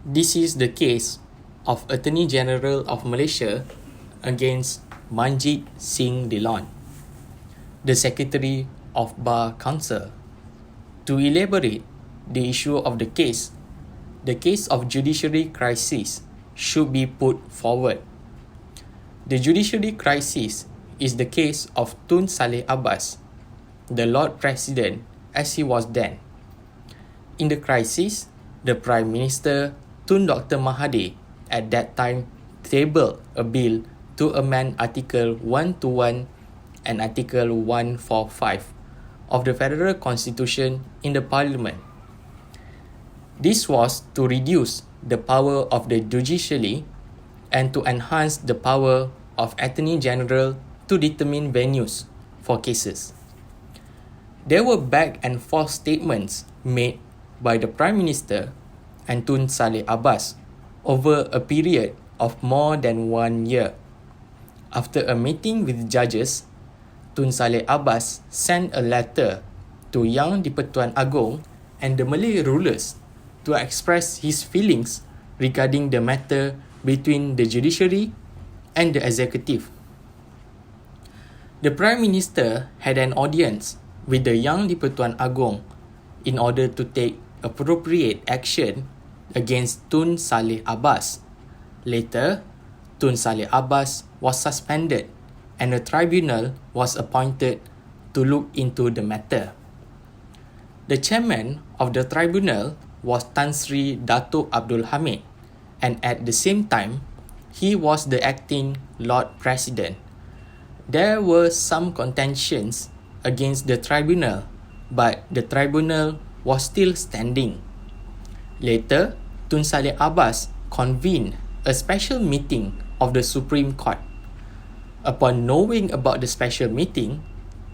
This is the case of Attorney General of Malaysia against Manjeet Singh Dhillon, the Secretary of Bar Council. To elaborate the issue of the case of judiciary crisis should be put forward. The judiciary crisis is the case of Tun Saleh Abbas, the Lord President as he was then. In the crisis, the Prime Minister Tun Dr. Mahathir at that time tabled a bill to amend Article 121 and Article 145 of the Federal Constitution in the Parliament. This was to reduce the power of the judiciary and to enhance the power of Attorney General to determine venues for cases. There were back and forth statements made by the Prime Minister and Tun Saleh Abbas over a period of more than 1 year. After a meeting with judges, Tun Saleh Abbas sent a letter to Yang di-Pertuan Agong and the Malay rulers to express his feelings regarding the matter between the judiciary and the executive. The Prime Minister had an audience with the Yang di-Pertuan Agong in order to take appropriate action against Tun Saleh Abbas. Later, Tun Saleh Abbas was suspended and a tribunal was appointed to look into the matter. The chairman of the tribunal was Tan Sri Dato' Abdul Hamid, and at the same time, he was the acting Lord President. There were some contentions against the tribunal, but the tribunal was still standing. Later, Tun Saleh Abbas convened a special meeting of the Supreme Court. Upon knowing about the special meeting,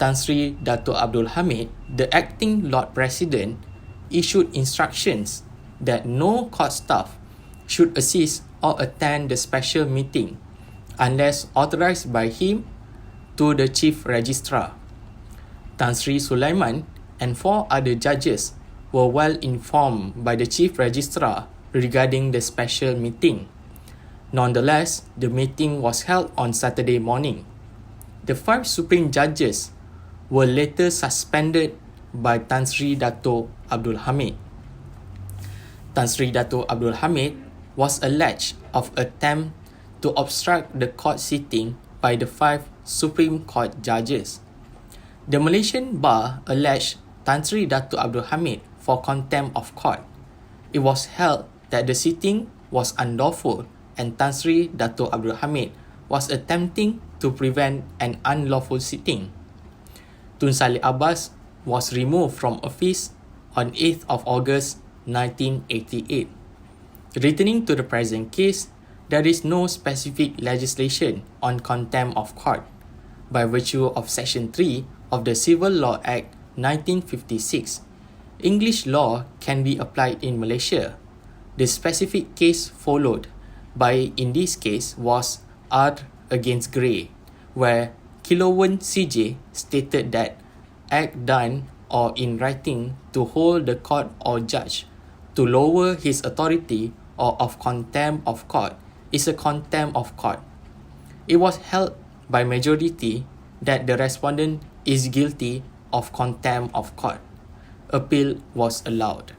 Tan Sri Dato' Abdul Hamid, the acting Lord President, issued instructions that no court staff should assist or attend the special meeting unless authorized by him to the Chief Registrar. Tan Sri Sulaiman and 4 other judges were well informed by the Chief Registrar regarding the special meeting. Nonetheless, the meeting was held on Saturday morning. The 5 Supreme Judges were later suspended by Tan Sri Dato' Abdul Hamid. Tan Sri Dato' Abdul Hamid was alleged of attempt to obstruct the court sitting by the 5 Supreme Court judges. The Malaysian Bar alleged Tan Sri Dato' Abdul Hamid for contempt of court. It was held that the sitting was unlawful and Tan Sri Dato' Abdul Hamid was attempting to prevent an unlawful sitting. Tun Saleh Abbas was removed from office on 8th of August 1988. Returning to the present case, there is no specific legislation on contempt of court. By virtue of Section 3 of the Civil Law Act 1956, English law can be applied in Malaysia. The specific case followed by in this case was erred against Gray, where Kilowan CJ stated that act done or in writing to hold the court or judge to lower his authority or of contempt of court is a contempt of court. It was held by majority that the respondent is guilty of contempt of court. Appeal was allowed.